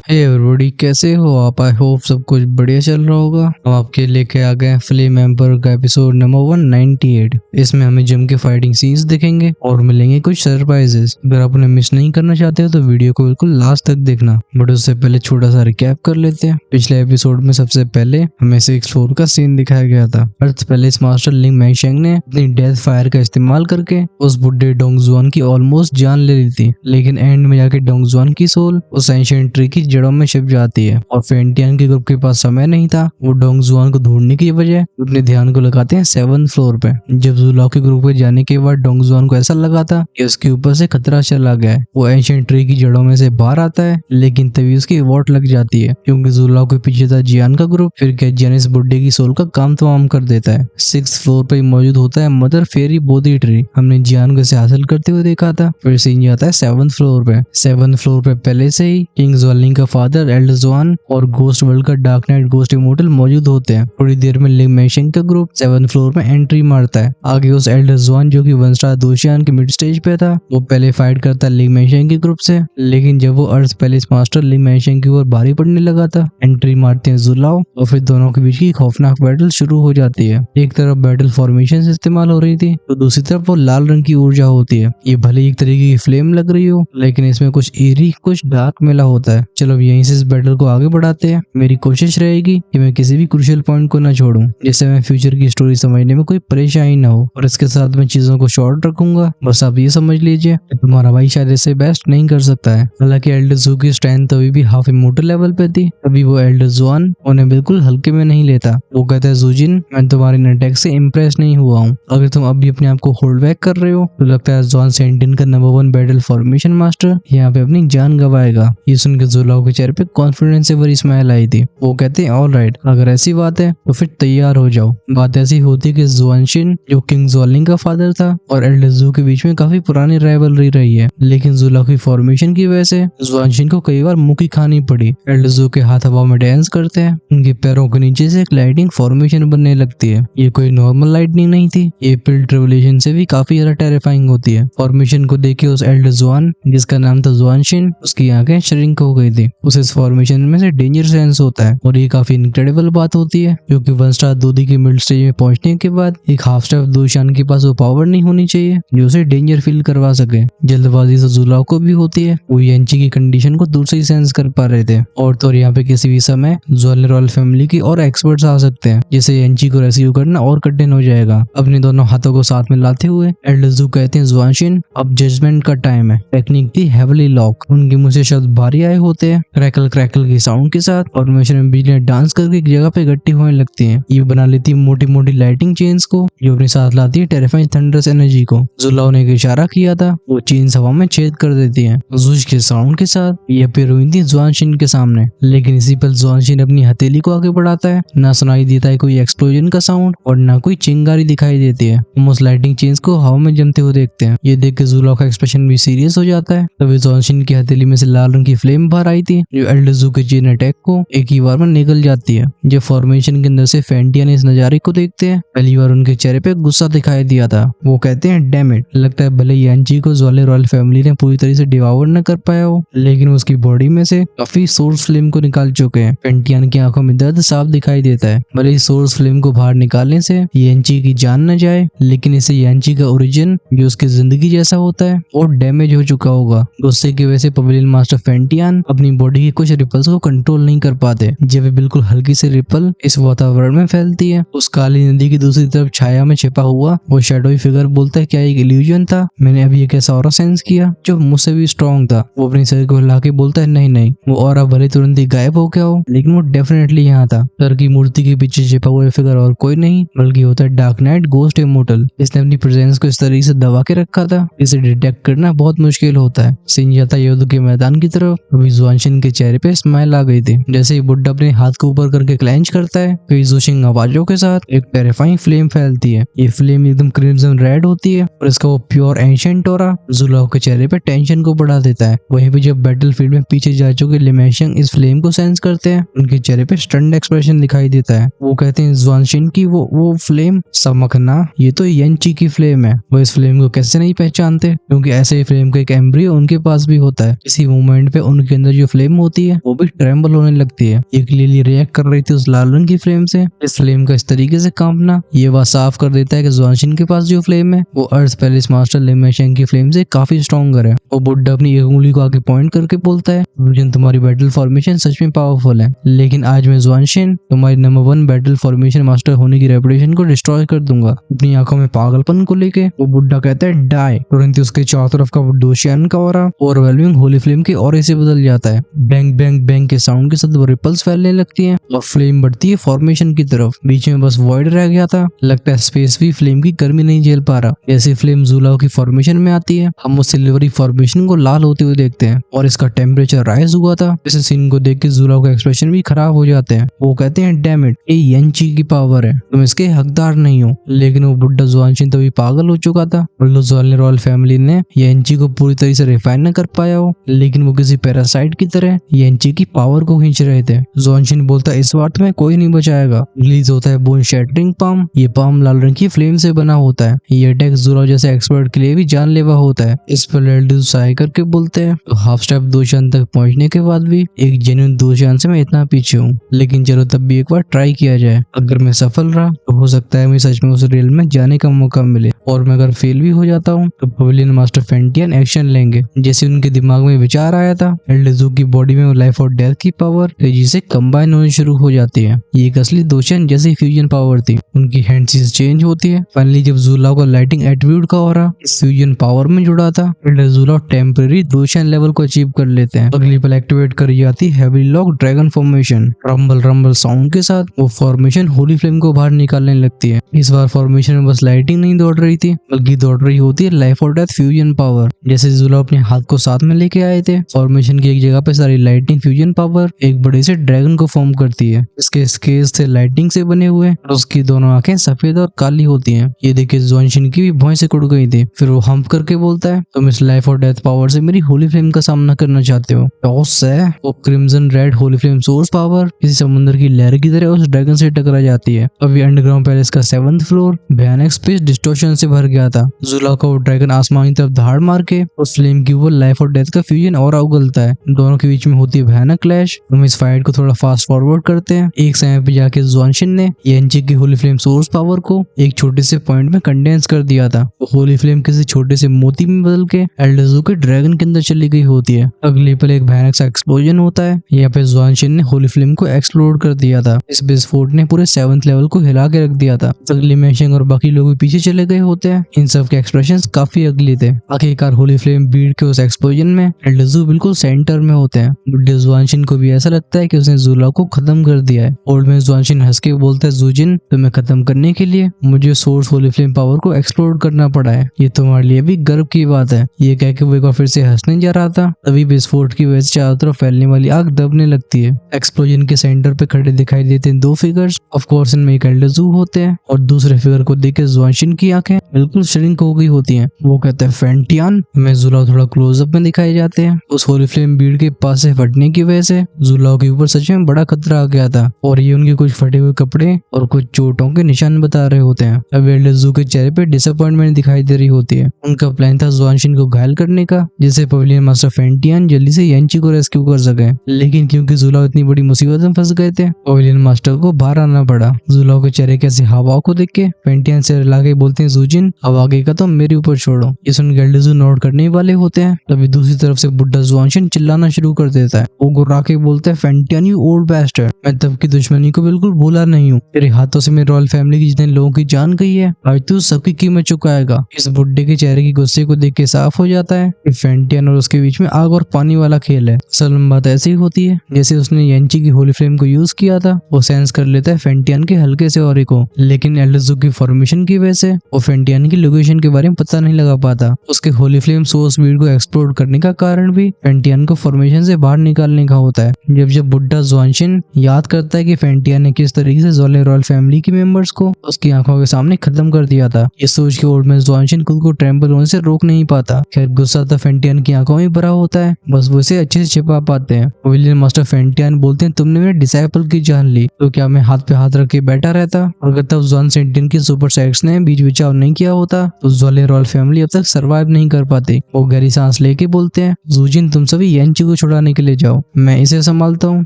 Hey everybody, कैसे हो आप? आई होप सब कुछ बढ़िया चल रहा होगा। हम आपके लेके आ गए फ्लेम एम्पर का एपिसोड नंबर 198। इसमें हमें जिम के फाइटिंग सीन्स दिखेंगे और मिलेंगे कुछ सरप्राइजेस। अगर आप उन्हें मिस नहीं करना चाहते हो तो वीडियो को बिल्कुल लास्ट तक देखना। बट उससे पहले छोटा सा रिकैप कर लेते हैं। पिछले एपिसोड में सबसे पहले हमें 6th फ्लोर का सीन दिखाया गया था। अर्थ पैलेस मास्टर लिंग मैंगशेंग ने अपनी डेथ फायर का इस्तेमाल करके उस बुढ़े डोंगजुआन की ऑलमोस्ट जान ले ली थी, लेकिन एंड में जाके डोंगजुआन की सोल उस एंशिएंट ट्री की जड़ों में छिप जाती है और फेंटियन के ग्रुप के पास समय नहीं था। वो डोंगजुआन को ढूंढने की बजाय अपने ध्यान को लगाते हैं 7th फ्लोर पे। जब ज़ुलाओ के ग्रुप पे जाने के बाद डोंगजुआन को ऐसा लगा था कि उसके ऊपर से खतरा चला गया है। वो एंशिएंट ट्री की जड़ों में से बाहर आता है, लेकिन तभी उसकी वॉट लग जाती है क्योंकि ज़ुलाओ के पीछे था जियान का ग्रुप। फिर कैजियन इस बुड्ढे की सोल का काम तमाम कर देता है। 6th फ्लोर पे मौजूद होता है मदर फेरी बोधी ट्री। हमने जियान को इसे हासिल करते हुए देखा था। फिर सीन जाता है 7th फ्लोर पे। 7th फ्लोर पे पहले से ही किंग ज़्वालिंग का फादर एल्डर ज़ुआन और घोस्ट वर्ल्ड का डार्क नाइट घोस्ट इमोर्टल मौजूद होते हैं। थोड़ी देर में लिंग मैंगशेंग का ग्रुप 7th फ्लोर में एंट्री मारता है। आगे उस एल्डर ज़ुआन जो कि 1 स्टार दोशियान के मिड स्टेज पे था, वो पहले फाइट करता है लिंग मैंगशेंग के ग्रुप से, लेकिन जब वो अर्थ पैलेस मास्टर लिंग मैंगशेंग की ओर भारी पड़ने लगा था, एंट्री मारते हैं ज़ुलाओ और फिर दोनों के बीच की खौफनाक बैटल शुरू हो जाती है। एक तरफ बैटल फॉर्मेशन इस्तेमाल हो रही थी तो दूसरी तरफ वो लाल रंग की ऊर्जा होती है। ये भले एक तरीके की फ्लेम लग रही हो, लेकिन इसमें कुछ ईरी कुछ डार्क मिला होता है। चलो अब यहीं से इस बैटल को आगे बढ़ाते हैं। मेरी कोशिश रहेगी कि मैं किसी भी क्रूशियल पॉइंट को न छोड़ूं, जिससे मैं फ्यूचर की स्टोरी समझने में कोई परेशानी न हो, और इसके साथ मैं चीजों को शॉर्ट रखूंगा। बस आप ये समझ लीजिए कि तुम्हारा भाई शायद इससे बेस्ट नहीं कर सकता है। हालांकि एल्डर ज़ू की स्ट्रेंथ अभी भी हाफ इमोर्टल लेवल पे थी, तभी वो एल्डर ज़ुआन उन्हें बिल्कुल हल्के में नहीं लेता। वो कहता है, ज़ूजिन, मैं तुम्हारे अटैक से इम्प्रेस नहीं हुआ हूँ। अगर तुम अभी अपने आप को होल्ड बैक कर रहे हो तो लगता है ज़ुआन सेंटिन का नंबर 1 बैटल फॉर्मेशन मास्टर यहाँ पे अपनी जान गवाएगा। ये सुनकर ज़ुलाओ के चेहरे पे कॉन्फिडेंस से भरी स्माइल आई थी। वो कहते हैं, ऑल राइट, अगर ऐसी बात है तो फिर तैयार हो जाओ। बात ऐसी होती कि ज़ुआनशिन जो किंग ज़्वालिंग का फादर था और एल्डर ज़ू के बीच में काफी पुरानी राइवलरी रही है, लेकिन ज़ुलाओ की फॉर्मेशन की वजह से ज़ुआनशिन को कई बार मुक्की खानी पड़ी। एल्डर ज़ू के हाथ हवा में डांस करते हैं, उनके पैरों के नीचे से एक लाइटिंग फॉर्मेशन बनने लगती है। ये कोई नॉर्मल लाइटनिंग नहीं थी, ये पिल्ट रेवोल्यूशन से भी काफी ज्यादा टेरिफाइंग होती है। फॉर्मेशन को देखे उस एल्डर ज़ुआन जिसका नाम था ज़ुआनशिन, उसकी आंखें श्रिंक हो गई थी। उसे इस फॉर्मेशन में से डेंजर सेंस होता है और ये काफी इनक्रेडिबल बात होती है क्योंकि 1 स्टार दूधी के मिड स्टेज में पहुंचने के बाद एक हाफ स्टार दोशियान के पास वो पावर नहीं होनी चाहिए जो उसे डेंजर फील करवा सके। जल्दबाजी से ज़ुलाओ को भी होती है, वो यांची की कंडीशन को दूर से ही सेंस कर पा रहे थे। और तो यहाँ पे किसी भी समय ज़्वालिंग रॉयल फैमिली की और एक्सपर्ट्स आ सकते हैं, जिससे यांची को रेस्क्यू करना और कठिन हो जाएगा। अपने दोनों हाथों को साथ में लाते हुए एल्डर ज़ू कहते हैं, ज़ुआनशिन, अब जजमेंट का टाइम है। टेक्निक थी हेवली लॉक। उनके मुंह से शब्द भारी आए होते हैं क्रैकल क्रैकल की साउंड के साथ, और मशीन में बिजली डांस करके एक जगह पे इकट्ठी होने लगती हैं। ये बना लेती है मोटी मोटी लाइटिंग चेन्स को जो अपने साथ लाती है टेरिफाइंग थंडरस एनर्जी को। ज़ुलाओ ने एक इशारा किया था, वो चेन्स हवा में छेद कर देती है। ज़ूज के साउंड के साथ ये अपीयर हुई थी ज़ुआनशिन के सामने, लेकिन इसी पल ज़ुआनशिन अपनी हथेली को आगे बढ़ाता है। ना सुनाई देता है कोई एक्सप्लोजन का साउंड और ना कोई चिंगारी दिखाई देती है। हम उस लाइटिंग चेन्स को हवा में जमते हुए देखते हैं। ये देख के ज़ुलाओ का एक्सप्रेशन भी सीरियस हो जाता है। तभी ज़ुआनशिन की हथेली में से लाल रंग की फ्लेम बाहर आई थी जो एल्डर ज़ू के चेन अटैक को एक ही बार में निकल जाती है। जब फॉर्मेशन के अंदर से फेंटियन इस नजारे को देखते हैं, पहली बार उनके चेहरे पे गुस्सा दिखाई दिया था। वो कहते हैं, डैम इट, लगता है भले यांची को ज़्वालिंग रॉयल फैमिली ने पूरी तरह से डिवावर न कर पाया हो, लेकिन उसकी बॉडी में से काफी सोर्स फ्लेम को निकाल चुके हैं। फेंटियन की आंखों में दर्द साफ दिखाई देता है। भले ही सोर्स फ्लेम को बाहर निकालने से यांची की जान न जाए, लेकिन इससे यांची का ओरिजिन जो उसकी जिंदगी जैसा होता है और डैमेज हो चुका होगा। गुस्से की वजह से पवेलियन मास्टर फेंटियन अपनी बॉडी के कुछ रिपल्स को कंट्रोल नहीं कर पाते। जब वे बिल्कुल हल्की सी रिपल इस वातावरण में फैलती है, उस काली नदी की दूसरी तरफ छाया में छिपा हुआ वो शैडोई फिगर बोलता है, क्या एक इल्यूजन था? मैंने अभी एक ऐसा ऑरा सेंस किया जो मुझसे भी स्ट्रॉन्ग था। वो अपने सर को हिला के बोलता है, नहीं नहीं, वो ऑरा भले तुरंत ही गायब हो गया हो, लेकिन वो डेफिनेटली यहाँ था। सर की मूर्ति के पीछे छिपा हुआ फिगर और कोई नहीं बल्कि होता है डार्क नाइट घोस्ट इमोर्टल। इसने अपनी प्रेजेंस को इस तरीके से दबा के रखा था, इसे डिटेक्ट करना बहुत मुश्किल होता है। सीन जाता युद्ध के मैदान की तरफ। अभी ज़ुआनशिन के चेहरे पे स्माइल आ गई थी। जैसे ही बुड्ढा अपने हाथ को ऊपर करके क्लेंच करता है, कई जोशिंग आवाजों के साथ एक टेरिफाइंग फ्लेम फैलती है। ये फ्लेम एकदम क्रिम्सन रेड होती है और इसका वो प्योर एंशिएंट ऑरा ज़ुलाओ के चेहरे पे टेंशन को बढ़ा देता है। वहीं पे जब बैटलफील्ड में पीछे जा चुके लिंग मैंगशेंग इस फ्लेम को सेंस करते हैं, उनके चेहरे पे स्टन्ड एक्सप्रेशन दिखाई देता है। वो कहते हैं, ज़ुआनशिन की वो फ्लेम समकना, ये तो यांची की फ्लेम है। वो इस फ्लेम को कैसे नहीं पहचानते, क्योंकि ऐसे ही फ्लेम का एक एम्ब्रियो उनके पास भी होता है। इसी मोमेंट पे उनके अंदर जो फ्लेम होती है वो भी ट्रेम्बल होने लगती है। ये क्लियरली रिएक्ट कर रही थी उस लाल रंग की फ्लेम से। इस फ्लेम का इस तरीके से कांपना ये बात साफ कर देता है कि ज़ुआनशिन के पास जो फ्लेम है वो अर्थ पैलेस मास्टर लिन मैशेंग की फ्लेम से काफी स्ट्रॉन्गर है। वो बुड्ढा अपनी एक उंगली को आगे पॉइंट करके बोलता है, ज़ुजिन तुम्हारी बैटल फॉर्मेशन सच में पावरफुल है, लेकिन आज मैं ज़ुआनशिन तुम्हारी नंबर 1 बैटल फॉर्मेशन मास्टर होने की रेपुटेशन को डिस्ट्रॉय कर दूंगा। अपनी आंखों में पागलपन को लेके वो बुड्ढा कहता है डाई। तुरंत उसके चारों तरफ का डोशियन का ऑरा ओवरवेलमिंग होली फ्लेम के ऑरे से बदल जाता है। बैंग बैंग बैंग के साउंड के साथ वो रिपल्स फैलने लगती है और फ्लेम बढ़ती है फॉर्मेशन की तरफ। बीच में बस वॉइड रह गया था। लगता है स्पेस भी फ्लेम की गर्मी नहीं झेल पा रहा। जैसे फ्लेम ज़ुलाओ की फॉर्मेशन में आती है हम उस सिल्वरी फॉर्मेशन को लाल होते हुए देखते हैं और इसका टेम्परेचर राइज हुआ था। इस सीन को देख के ज़ुलाओ का एक्सप्रेशन भी खराब हो जाते हैं। वो कहते हैं डैम इट, ये येंची की पावर है, तुम इसके हकदार नहीं हो। लेकिन वो बुड्ढा ज़ुआनशिन तभी पागल हो चुका था। रॉयल फैमिली ने येंची को पूरी तरह से रिफाइन न कर पाया हो, लेकिन वो किसी पैरासाइट की तरह येंची की पावर को खींच रहे थे। ज़ुआनशिन बोलता है इस बार तुम्हें कोई नहीं बचाएगा। रिलीज होता है बोन शैटरिंग पाम। ये पाम लाल रंग की फ्लेम से बना होता है। ये अटैक ज़ुलाओ जैसे एक्सपर्ट के लिए भी जानलेवा होता है। इस पर लेडू साई करके बोलते हैं तो हाफ स्टेप 2 चांद तक पहुंचने के बाद भी एक जेन्युइन 2 चांद से मैं इतना पीछे हूँ, लेकिन चलो तब भी एक बार ट्राई किया जाए। अगर मैं सफल रहा तो हो सकता है मैं सच में उस रेल में जाने का मौका मिले, और मैं अगर फेल भी हो जाता हूँ तो पवेलियन मास्टर फेंटियन एक्शन लेंगे। जैसे उनके दिमाग में विचार आया था, एल्डेज़ू की बॉडी में लाइफ और डेथ की पावर तेजी से कंबाइन होने शुरू हो जाती है। ये एक असली दोशन जैसी फ्यूजन पावर थी। उनकी हैंडसीज चेंज होती है। फाइनली जब ज़ुलाओ का लाइटिंग एट्रीब्यूट का ऑरा इस फ्यूजन पावर में जुड़ा था, ज़ुलाओ टेम्पररी दोशन लेवल को अचीव कर लेते हैं। अगली पल एक्टिवेट करी जाती heavy lock dragon formation. Rumble rumble sound के साथ वो फॉर्मेशन होली फ्लेम को बाहर निकालने लगती है। इस बार फॉर्मेशन में बस लाइटिंग नहीं दौड़ रही थी, बल्कि दौड़ रही होती है लाइफ और डेथ फ्यूजन पावर। जैसे ज़ुलाओ अपने हाथ को साथ में लेके आए थे, फॉर्मेशन की एक जगह पे सारी लाइटिंग फ्यूजन पावर एक बड़े से ड्रैगन को फॉर्म करती है। इसके स्केल्स थे लाइटिंग से बने हुए और उसकी दोनों आंखें सफेद और काली होती हैं। ये देखे ज़ुआनशिन की भी भौं से कुड़ गई थी। फिर वो हम्प करके बोलता है तुम इस लाइफ और डेथ पावर से मेरी होली फ्लेम का सामना करना चाहते हो। टॉस है वो crimson red Holi flame source power किसी समुद्र की लहर की तरह उस ड्रैगन से टकरा जाती है। अभी अंडरग्राउंड पैलेस का 7th फ्लोर भयानक स्पेस डिस्टॉर्शन से भर गया था। ज़ुलाओ का वो ड्रैगन आसमान की तरफ धाड़ मार के उस फ्लेम की वो लाइफ और डेथ का फ्यूजन और उगलता है। दोनों के बीच में होती है भयानक क्लैश। हम इस फाइट को थोड़ा फास्ट फॉरवर्ड करते हैं। एक समय पे जाके ज़ुआनशिन ने येंची की होली फ्लेम सोर्स पावर को एक छोटे से पॉइंट में कंडेंस कर दिया था। वो होली फ्लेम किसी छोटे से मोती में बदल के एल्डेज़ू के ड्रैगन के अंदर चली गई होती है। अगले पल एक भयानक सा एक्सप्लोजन होता है। यहाँ पे ज़ुआनशिन ने होली फ्लेम को एक्सप्लोड कर दिया था। इस विस्फोट ने पूरे 7th लेवल को हिला के रख दिया था। अगली मैशेंग और बाकी लोग भी पीछे चले गए होते हैं। इन सब के एक्सप्रेशंस काफी अगली थे। आखिरकार होली फ्लेम बीट के उस एक्सप्लोजन में एल्डेज़ू बिल्कुल सेंटर में होते हैं। बुड्ढे ज़ुआनशिन को भी ऐसा लगता है कि उसने ज़ुलाओ को खत्म कर दिया है। ओल्ड मैन ज़ुआनशिन हंस के बोलता है ज़ुजिन तुम्हें खत्म करने के लिए मुझे सोर्स होली फ्लेम पावर को एक्सप्लोड करना पड़ा है। ये तुम्हारे लिए भी गर्व की बात है। ये कह के वो एक बार फिर से हंसने जा रहा था, तभी विस्फोट की वजह से चारों तरफ फैलने वाली आग दबने लगती है। एक्सप्लोजन के सेंटर पे खड़े दिखाई देते हैं 2 फिगर्स। ऑफ कोर्स इनमें एक एल्डेज़ू होते हैं और दूसरे फिगर को देख के ज़ुआनशिन की आंखें बिल्कुल श्रिंक हो गई होती हैं। वो कहते हैं फेंटियन। हमें ज़ुलाओ थोड़ा क्लोजअप में दिखाए जाते हैं। उस होली फ्लेम बीड के पास से फटने की वजह से ज़ुलाओ के ऊपर सच में बड़ा खतरा आ गया था और ये उनके कुछ फटे हुए कपड़े और कुछ चोटों के निशान बता रहे होते हैं। अब एल्डेज़ू के चेहरे पे डिसअपॉइंटमेंट दिखाई दे रही होती है। उनका प्लान था ज़ुआनशिन को घायल करने का, जिससे पवेलियन मास्टर फेंटियन जल्दी से येंची को रेस्क्यू कर सके। लेकिन क्योंकि ज़ुलाओ इतनी बड़ी मुसीबत में फंस गए थे, पवेलियन मास्टर को बाहर आना पड़ा। ज़ुलाओ के चेहरे कैसे हवा को देख के फेंटियन से लाके बोलते हैं ज़ुजिन अब आगे का तो मेरे ऊपर छोड़ो। ये सुन के एल्डेज़ू नोट करने वाले होते हैं, तभी दूसरी तरफ से बुड्ढा ज़ुआनशिन चिल्लाना शुरू कर देता है। वो गुर्रा के बोलता है फेंटियन यू ओल्ड बैस्टर्ड, मैं तब की दुश्मनी को बिल्कुल भूला नहीं हूँ। तेरे हाथों से मेरी रॉयल फैमिली की जितने लोगों की जान गई है, आज तू सबकी कीमत चुकाएगा। इस बुड्ढे के चेहरे की गुस्से को देख के साफ हो जाता है कि फेंटियन और उसके बीच में आग और पानी वाला खेल है। असल में बात ऐसी होती है जैसे उसने येंची की होली फ्लेम को यूज किया था। वो सेंस कर लेता है फेंटियन के हल्के से ऑरे को, लेकिन एल्डेज़ू की फॉर्मेशन की वजह से वो फेंटियन की लोकेशन के बारे में पता नहीं लगा पाता। उसके होली फ्लेम सोर्स बीड को एक्सप्लोड करने का कारण भी फेंटियन को फॉर्मेशन से बाहर निकालने का होता है। जब बुड्ढा ज़ुआनशिन याद करता है कि फेंटियन ने किस तरीके से ज़ोले रॉयल फैमिली की मेंबर्स को उसकी आंखों के सामने खत्म कर दिया था, ये सोच के ओल्ड मैन ज़ुआनशिन खुद को ट्रेम्बल होने से रोक नहीं पाता। खैर गुस्सा तो फेंटियन की आंखों में भरा होता है, बस वो इसे अच्छे से छिपा पाते हैं। पवेलियन मास्टर फेंटियन बोलते हैं तुमने मेरे डिसाइपल की जान ली, तो क्या मैं हाथ पे हाथ रख के बैठा रहता? अगर तब ज़ुआनशिन की सुपर सेक्स ने बीच बचाव नहीं किया होता तो ज़ोले रॉयल फैमिली अब तक सर्वाइव नहीं कर पाती। वो गहरी सांस लेके बोलते हैं ज़ुजिन तुम सभी येंची को छुड़ाने के लिए जाओ, मैं इसे संभालता हूँ।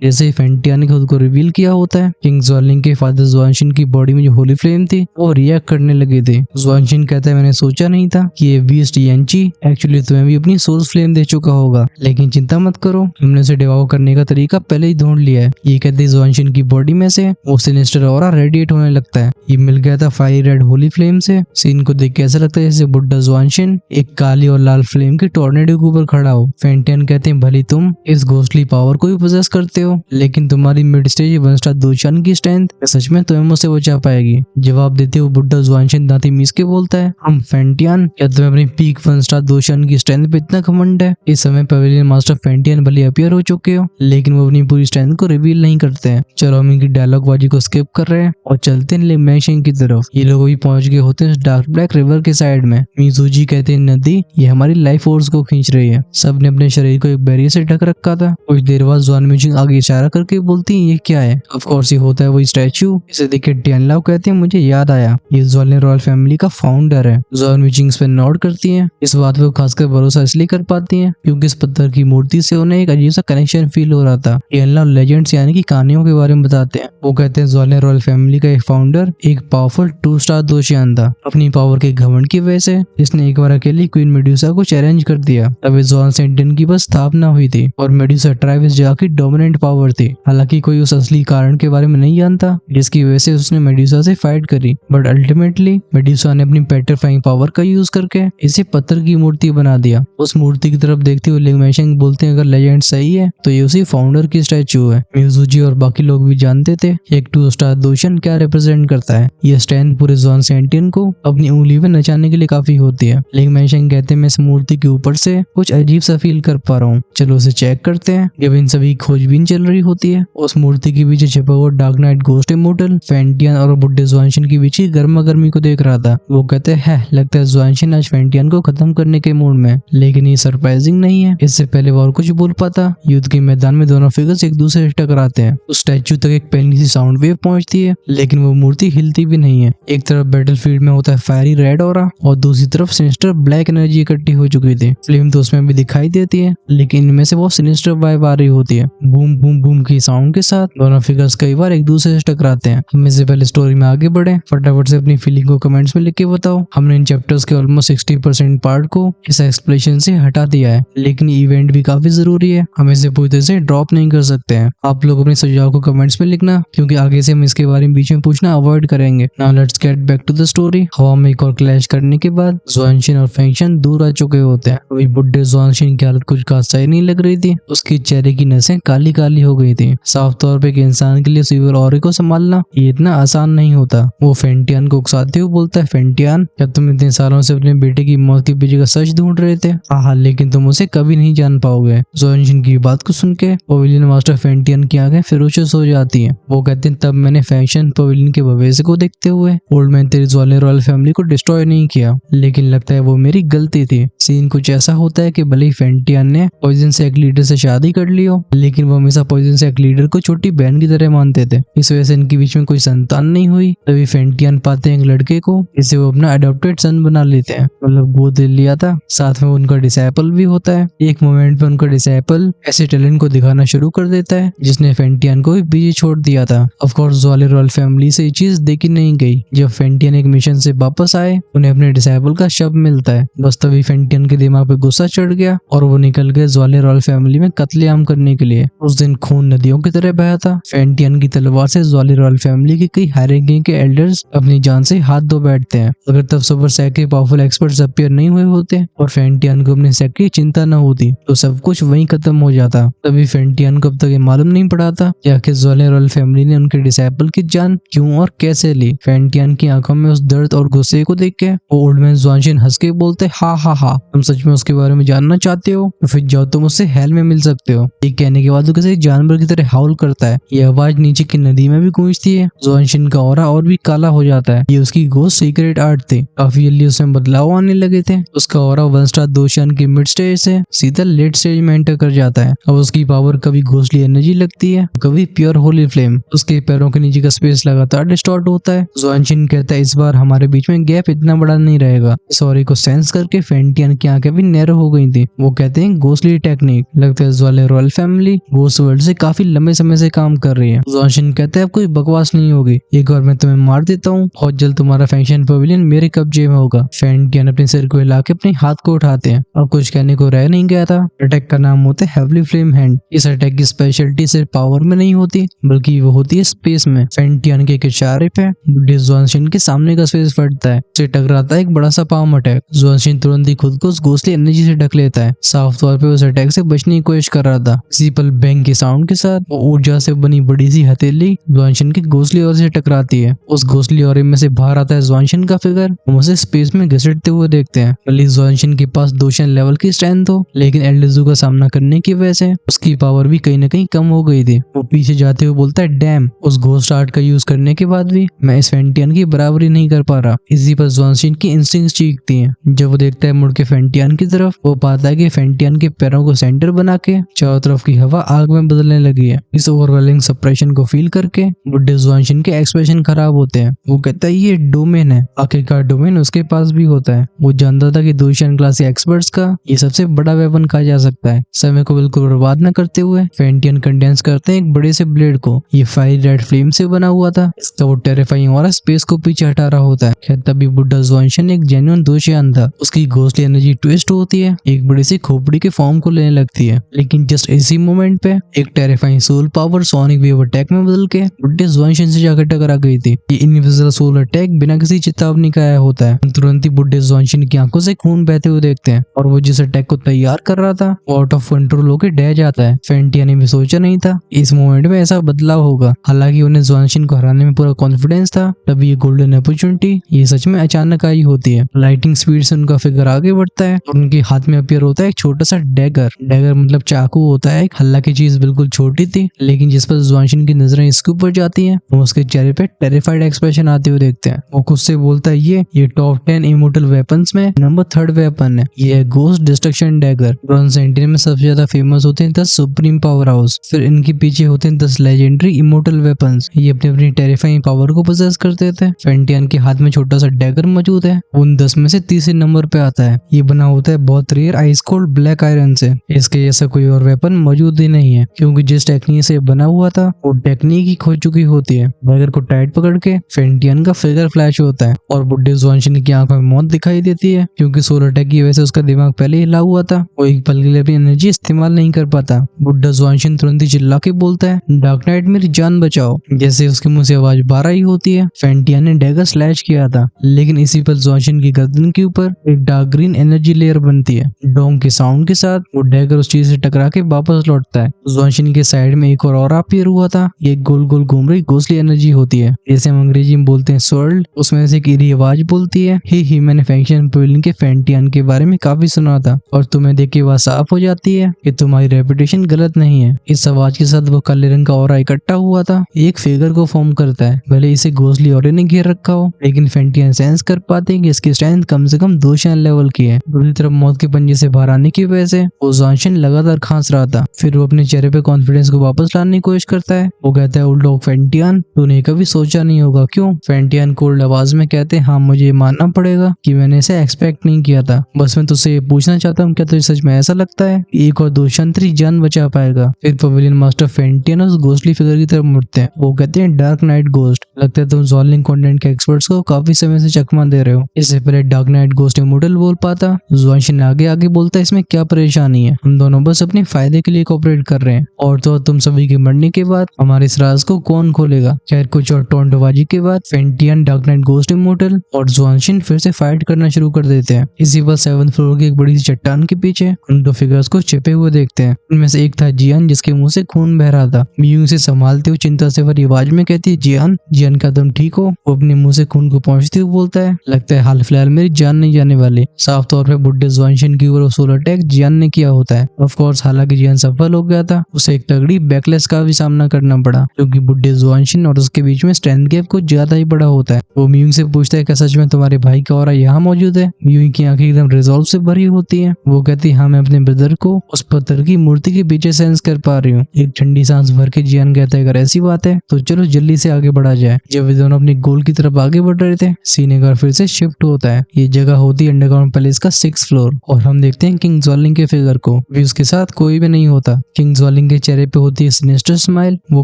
जैसे ही फेंटियन ने खुद को रिवील किया होता है, किंग ज़्वालिंग के फादर ज़ुआनशिन की बॉडी में जो होली फ्लेम थी वो रिएक्ट करने लगे थे। ज़ुआनशिन कहता है मैंने सोचा नहीं था कि ये बीस्ट यानची एक्चुअली तुम्हें भी अपनी सोर्स फ्लेम दे चुका होगा, लेकिन चिंता मत करो, हमने उसे डिवाओ करने का तरीका पहले ही ढूंढ लिया है। ये कहते ज़ुआनशिन की बॉडी में से वो सिनिस्टर ऑरा रेडिएट होने लगता है। ये मिल गया था फायरी रेड होली फ्लेम से। सीन को देख के ऐसा लगता है जैसे बुड्ढा ज़ुआनशिन एक काली और लाल फ्लेम की टॉर्नेडो के ऊपर खड़ा हो। फेंटियन कहते हैं भले तुम इस घोस्टली पावर को भी पोजेस करते हो, लेकिन तुम्हारी मिड स्टेज 1 स्टार दोचान की स्ट्रेंथ सच में तुम्हें मुझसे बचा पाएगी। जवाब देते हुए बुड्ढा ज़ुआनशिन दांती मीस के बोलता है, हम फेंटियन, क्या तुम्हें अपनी पीक 1 स्टार दोचान की स्ट्रेंथ पे इतना घमंड है? इस समय पवेलियन मास्टर फेंटियन भले अपीयर हो चुके हो, लेकिन वो अपनी पूरी स्ट्रेंथ को रिवील नहीं करते हैं। चलो हम इनकी डायलॉग बाजी को स्किप कर रहे हैं और चलते हैं लिंगमैशिंग की तरफ। ये लोग भी पहुंच गए होते हैं डार्क ब्लैक रिवर के साइड में। मिज़ुजी कहते हैं नदी ये हमारी लाइफ फोर्स को खींच रही है। सबने अपने शरीर को एक बैरियर से ढक रखा था। कुछ देर बाद ज़ुआन मिजिंग आगे इशारा करके बोलती है ये क्या है? ऑफ कोर्स ये होता है वही स्टैचू। इसे देख के टियानलाओ कहते हैं मुझे याद आया, ये ज़्वालिन रॉयल फैमिली का फाउंडर है। ज़ुआन मिजिंग इस पर नोट करती है। इस बात पे खासकर भरोसा इसलिए कर पाती है क्योंकि इस पत्थर की मूर्ति से उन्हें एक अजीब सा कनेक्शन फील हो रहा था। टियानलाओ लेजेंड्स यानी कि कहानियों के बारे में बताते हैं। वो कहते हैं ज़्वालिन रॉयल फैमिली का एक फाउंडर एक पावरफुल 2 स्टार दोशियान था। अपनी पावर के घमंड की वजह से इसने एक बार अकेली क्वीन मेडुसा को चैलेंज कर दिया। तब ज़ुआन सेंटियन की बस स्थापना हुई थी और मेडुसा ट्राइब इस जगह की डोमिनेंट पावर थी। हालांकि कोई उस असली कारण के बारे में नहीं जानता जिसकी वजह से उसने मेडुसा से फाइट करी, बट अल्टीमेटली मेडुसा ने अपनी पेट्रीफाइंग पावर का यूज करके इसे पत्थर की मूर्ति बना दिया। उस मूर्ति की तरफ देखते हुए लिंगमैशिंग बोलते हैं अगर लेजेंड सही है तो ये उसी फाउंडर की स्टैचू है। मिज़ुजी और बाकी लोग भी जानते थे एक 2 स्टार दोशन क्या रिप्रेजेंट करता है। ये स्ट्रेंथ पूरे ज़ुआन सेंटियन को अपनी उंगली में नचाने के लिए काफी होती है। लिंगमैशिंग कहते हैं मैं इस मूर्ति के ऊपर से कुछ अजीब सा फील कर पा रहा हूँ, चलो उसे चेक करते हैं। जब इन सभी खोजबीन चल रही होती है उस मूर्ति के पीछे छिपा हुआ डार्क नाइट घोस्ट इमोर्टल फेंटियन और बुड्ढे ज़ुआनशिन के बीच की गर्मा गर्मी को देख रहा था। वो कहते हैं लगता है ज़ुआनशिन आज फेंटियन को खत्म करने के मूड में, लेकिन ये सरप्राइजिंग नहीं है। इससे पहले वो और कुछ बोल पाता। युद्ध के मैदान में दोनों फिगर्स एक दूसरे से टकराते हैं। उस स्टैचू तक एक पहली सी साउंड वेव पहुंचती है, लेकिन वो मूर्ति हिलती भी नहीं है। एक तरफ बैटलफील्ड में होता है फायरी रेड ऑरा और दूसरी तरफ सिनिस्टर ब्लैक एनर्जी इकट्ठी हो चुकी थी। फ्लेम तो उसमें भी दिखाई देती है, लेकिन इनमें से वो सिनिस्टर वाइब आ रही होती है। बूम बूम बूम की साउंड के साथ दोनों फिगर्स कई बार एक दूसरे से टकराते हैं। हम इससे पहले स्टोरी में आगे बढ़े, फटाफट से अपनी फीलिंग को कमेंट्स में लिख के बताओ। हमने इन चैप्टर्स के ऑलमोस्ट 60% पार्ट को इस एक्सप्लेनेशन से हटा दिया है, लेकिन इवेंट भी काफी जरूरी है, हम इसे पूरी तरह से ड्रॉप नहीं कर सकते हैं। आप लोग अपने सुझाव को कमेंट्स में लिखना, क्योंकि आगे से हम इसके बारे में बीच में पूछना अवॉइड करेंगे। Now let's get back to the story. हवा में एक और क्लैश करने के बाद ज़ुआनशिन और फेंगशन दूर आ चुके होते हैं। अभी बुड्ढे ज़ुआनशिन की हालत कुछ खास सही नहीं लग रही थी। उसकी चेहरे की नसें काली काली हो गई थी। साफ तौर पे एक इंसान के लिए सिल्वर ऑरे को संभालना ये इतना आसान नहीं होता। वो फेंटियन को उकसाते हुए बोलता है फेंटियन क्या तुम इतने सालों से अपने बेटे की मौत के पीछे का सच ढूंढ रहे थे? हाँ, लेकिन तुम उसे कभी नहीं जान पाओगे। ज़ुआनशिन की बात को सुन के पवेलियन मास्टर फेंटियन की आंखें फेरोशियस हो जाती हैं। वो कहते हैं तब मैंने फेंगशन पवेलियन के भविष्य को देखते हुए ओल्ड मैन तेरी ज़्वालिन रॉयल फैमिली को डिस्ट्रॉय नहीं किया, लेकिन लगता है वो मेरी गलती थी। सीन कुछ ऐसा होता है कि भले ही फेंटियन ने पॉइजन से एक लीडर से शादी कर ली हो, लेकिन वो हमेशा पॉइजन से एक लीडर को छोटी बहन की तरह मानते थे। इस वजह से इनके बीच में कोई संतान नहीं हुई। तभी फेंटियन पाते हैं एक लड़के को, जिसे वो अपना अडॉप्टेड सन बना लेते हैं, मतलब गोद ले लिया था। साथ में उनका डिसाइपल भी होता है। एक मोमेंट पे उनका डिसाइपल ऐसे टैलेंट को दिखाना शुरू कर देता है जिसने फेंटियन को भी पीछे छोड़ दिया था। ऑफ कोर्स ज़्वालिन रॉयल फैमिली से ये चीज देखी नहीं गई। जब फेंटियन एक मिशन से वापस आए उन्हें अपने डिसाइपल का शव मिलता है। बस तभी फेंटियन के दिमाग पे गुस्सा चढ़ गया और वो निकल गए ज़्वालिन रॉयल फैमिली में कत्लेआम करने के लिए। उस दिन खून नदियों की तरह बहा था। फेंटियन की तलवार से ज़्वालिन रॉयल फैमिली के कई हायरार्की के एल्डर्स अपनी जान से हाथ धो बैठते हैं। अगर तब सुपर सेक्ट के पावरफुल एक्सपर्ट्स अपीयर नहीं हुए होते और फेंटियन को अपने सेक्ट की चिंता न होती तो सब कुछ वहीं खत्म हो जाता। तभी फेंटियन को अब तक ये मालूम नहीं पड़ा था कि आखिर ज़्वालिन रॉयल फैमिली ने उनके डिसाइपल की जान क्यों और कैसे ली। फेंटियन की आंखों में उस दर्द और गुस्से को देख के वो ओल्ड मैन ज़ुआनशिन हंस के बोलते हा हा हा, तुम सच में उसके बारे में जानना चाहते हो तो फिर जाओ, तुम उससे हेल में मिल सकते हो। ये कहने के बाद वो किसी जानवर की तरह हाउल करता है। ये आवाज नीचे की नदी में भी गूंजती है। ज़ुआनशिन का ऑरा और भी काला हो जाता है। ये उसकी गोस्ट सीक्रेट आर्ट थी। काफी जल्दी उसमें बदलाव आने लगे थे। उसका ऑरा 1 स्टार दोशियान की मिड स्टेज से सीधा लेट स्टेज में एंटर कर जाता है। अब उसकी पावर कभी घोस्टली एनर्जी लगती है, कभी प्योर होली फ्लेम। उसके पैरों के नीचे का स्पेस लगातार डिस्टॉर्ट होता है। ज़ुआनशिन कहता है इस बार हमारे बीच में गैप इतना बड़ा नहीं रहेगा। इस ऑरे को सेंस करके फेंटियन की आंखें भी नैरो हो गई थी। वो कहते हैं घोस्टली टेक्निक। टेक्निक। लगता है इस वाले रॉयल फैमिली घोस्ट वर्ल्ड से काफी लंबे समय से काम कर रही है। जॉनसन कहते हैं अब कोई बकवास नहीं होगी, एक बार मैं तुम्हें मार देता हूँ, बहुत जल्द तुम्हारा फैंक्शन पवेलियन मेरे कब्जे में होगा। फेंटियन अपने सिर को हिला के अपने हाथ को उठाते हैं। अब कुछ कहने को रह नहीं गया था। अटैक का नाम होता है हेवली फ्लेम हैंड। इस अटैक की स्पेशलिटी सिर्फ पावर में नहीं होती बल्कि वो होती है स्पेस में। फेंटियन के एक इशारे पे बुड्ढे जॉनसन के सामने का स्पेस फटता है, उसे टकराता है एक बड़ा सा पाम अटैक। जॉनसन तुरंत ही खुद को उस घोंसले एनर्जी से ढक लेता है, साफ तौर पे उस अटैक से बचने की कोशिश कर रहा था। इसी पल बैंग के साउंड के साथ वो ऊर्जा से बनी बड़ी सी हथेली जॉनसन के घोंसले और से टकराती है। उस घोंसले और में से बाहर आता है जॉनसन का फिगर। हम उसे स्पेस में घसीटते हुए देखते हैं। भले जॉनसन के पास दोशन लेवल की स्ट्रेंथ हो, लेकिन एल्डेज़ो का सामना करने की वजह से उसकी पावर भी कहीं न कहीं कम हो गई थी। वो पीछे जाते हुए बोलता है डैम, उस घोस्ट आर्ट का यूज करने के बाद भी मैं इस फेंटियन की बराबरी नहीं कर पा रहा। इसी पर जॉनसन की इंस्टिंक्ट्स चीखती हैं। जब वो देखता है मुड़ के फेंटियन की तरफ, वो पाता है कि फेंटियन के पैरों को सेंटर बना के चारों तरफ की हवा आग में बदलने लगी है। इस ओवरवेलिंग सप्रेशन को फील करके बुड्ढे जॉनसन के एक्सप्रेशन खराब होते हैं। वो कहता है ये डोमेन है। आखिरकार डोमेन उसके पास भी होता है। वो जानता था कि दोशन क्लास के एक्सपर्ट्स का ये सबसे बड़ा वेपन कहा जा सकता है। समय को बिल्कुल बर्बाद न करते हुए फेंटियन कंडेंस करते हैं एक बड़े से ब्लेड को। ये फायर रेड फ्लेम से बना हुआ था। इसका वो टेरिफाइंग और स्पेस को पीछे हटा रहा होता है। खैर तभी बुड्ढा जॉनसन एक जेन्युइन दोषियान था। उसकी घोंसले एनर्जी ट्विस्ट होती है, एक बड़ी सी खोपड़ी के फॉर्म को लेने लगती है। लेकिन जस्ट इसी मोमेंट पे एक terrifying soul power sonic wave attack में बदल के बुड्ढे जॉनसन से जाकर टकरा गई थी। ये इनविजिबल सोल अटैक बिना किसी चेतावनी का आया होता है। तुरंत ही बुड्ढे जॉनसन की आंखों से खून बहते हुए देखते हैं और वो जिस अटैक को तैयार कर रहा था वो आउट ऑफ कंट्रोल होकर ढह जाता है। फेंटियन ने भी सोचा नहीं था इस मोमेंट में ऐसा बदलाव होगा। हालांकि उन्हें जॉनसन को हराने में पूरा कॉन्फिडेंस था, तभी ये गोल्डन अपॉर्चुनिटी ये सच में अचानक आई होती है। लाइटिंग स्पीड से उनका फिगर आगे बढ़ता है और उनके हाथ में अपीयर होता है एक छोटा सा डैगर। डैगर मतलब चाकू होता है। एक हालांकि चीज बिल्कुल छोटी थी, लेकिन जिस पर जॉनसन की नजरें इसके ऊपर जाती हैं, हम उसके चेहरे पे टेरिफाइड एक्सप्रेशन आते हुए देखते हैं। वो खुद से बोलता है ये टॉप 10 इमोर्टल वेपन्स में नंबर 3rd वेपन है। ये है ghost destruction dagger. Bronze sentinel में सबसे ज्यादा फेमस होते हैं 10 सुप्रीम पावर हाउस, फिर इनके पीछे होते हैं 10 लेजेंडरी इमोर्टल वेपन्स। ये अपनी अपनी टेरिफाइंग पावर को पोजेस करते थे। फेंटियन के हाथ में छोटा सा डैगर मौजूद है, उन 10 में से तीसरे नंबर पे आता है। ये बना होता है बहुत rare ice cold black iron से। इसके जैसा कोई और वेपन मौजूद ही नहीं है, क्योंकि जिस टेक्निक से बना हुआ था वो टेक्निक ही खो चुकी होती है। डैगर को टाइट पकड़ के फेंटियन का फिगर फ्लैश होता है और बुड्ढे जॉनसन की आंखों में मौत दिखाई देती है, क्योंकि सोलर अटैक की वजह से उसका दिमाग पहले हिला हुआ था। वो एक पल के लिए अपनी एनर्जी इस्तेमाल नहीं कर पाता। बुड्ढा जॉनसन तुरंत ही चिल्ला के बोलता है डार्क नाइट मेरी जान बचाओ। जैसे उसके मुंह से आवाज बाहर आई होती है, फेंटियन ने डैगर स्लैश किया था, लेकिन इसी पल जॉनसन की गर्दन के ऊपर एक डार्क ग्रीन एनर्जी लेयर बनती है। डोंग के साउंड के साथ वो डैगर उस चीज से टकरा के वापस लौटता है। जॉनसन के साइड में एक और अपीयर हुआ था। ये गोल गोल घूम रही घोंसली एनर्जी होती है, जैसे हम अंग्रेजी में बोलते हैं स्वर्ल्ड। उसमें से एक ईरी आवाज बोलती है ही मैंने फैंक्शन पवेलियन के फेंटियन के बारे में काफी सुना था और तुम्हें देख के बात साफ हो जाती है कि तुम्हारी रेपुटेशन गलत नहीं है। इस आवाज के साथ वो काले रंग का ऑरा इकट्ठा हुआ था, एक फिगर को फॉर्म करता है। भले इसे घोंसली ऑरे ने घेर रखा हो, लेकिन फेंटियन सेंस कर पाते हैं कि इसकी स्ट्रेंथ कम से कम 2 शान लेवल की है। दूसरी तरफ मौत के पंजे से बाहर आने की वजह से वो जॉनसन लगातार खांस रहा था। फिर वो अपने चेहरे पे कॉन्फिडेंस को वापस लाने की कोशिश करता है। वो कहता है ओल्ड डॉग फेंटियन, तूने कभी सोचा नहीं होगा क्यों? फेंटियन कोल्ड आवाज में कहते हैं हाँ मुझे ये मानना पड़ेगा कि मैंने इसे एक्सपेक्ट नहीं किया था। बस मैं तुझसे ये पूछना चाहता हूँ क्या तुझे सच में ऐसा लगता है एक और दोषण तेरी जान बचा पाएगा? फिर पवेलियन मास्टर फेंटियन उस घोंसली फिगर की तरफ मुड़ते हैं। वो कहते हैं डार्क नाइट घोस्ट, लगता है तुम जॉलिंग कंटेंट के एक्सपर्ट्स को काफी समय से चकमा दे रहे हो। इससे पहले डार्क नाइट घोस्ट इमोर्टल बोल पाता, जॉनसन आगे आगे बोलता है इसमें क्या परेशानी है, हम दोनों बस अपने फायदे के लिए कोऑपरेट कर रहे हैं और तो तुम सभी के मरने के बाद हमारे इस राज को कौन खोलेगा? खैर कुछ और टोंटबाजी के बाद फेंटियन, डार्क नाइट घोस्ट इमोर्टल और जॉनसन फिर से फाइट करना शुरू कर देते हैं। इसी पर 7th फ्लोर की एक बड़ी सी चट्टान के पीछे उन 2 फिगर्स को छिपे हुए देखते हैं। उनमें से एक था जियान, जिसके मुंह से खून बह रहा था। मियू से संभालते हुए चिंता से भरी आवाज में कहती है जियान क्या तुम ठीक हो? वो अपने मुंह से खून को पहुंचते हुए बोलता है लगता है हाल फिलहाल मेरी जान नहीं जाने वाली। साफ तौर पे बुड्ढे जॉनसन की ओर सोलर अटैक जियान ने किया होता है। ऑफ कोर्स हालांकि जियान सफल हो गया था, उसे एक तगड़ी बैकलेस का भी सामना करना पड़ा, क्योंकि बुड्ढे जॉनसन और उसके बीच में स्ट्रेंथ गैप कुछ ज्यादा ही बड़ा होता है। वो मियू से पूछता है क्या सच में तुम्हारे भाई का ऑरा यहाँ मौजूद है? मियू की आंखें एकदम रिजॉल्व से भरी होती है। वो कहती है हाँ मैं अपने ब्रदर को उस पत्थर की मूर्ति के पीछे सेंस कर पा रही हूँ। एक ठंडी सांस भर के जियान कहता है अगर ऐसी बात है तो चलो जल्दी से आगे बढ़ा जाए। है। जब वे दोनों अपनी गोल की तरफ आगे बढ़ रहे थे, सीन एक बार फिर से शिफ्ट होता है। ये जगह होती है अंडरग्राउंड पैलेस का 6th फ्लोर और हम देखते हैं किंग ज्वालिंग के फिगर को। भी उसके साथ कोई भी नहीं होता। किंग ज्वालिंग के चेहरे पे होती है सिनेस्टर स्माइल। वो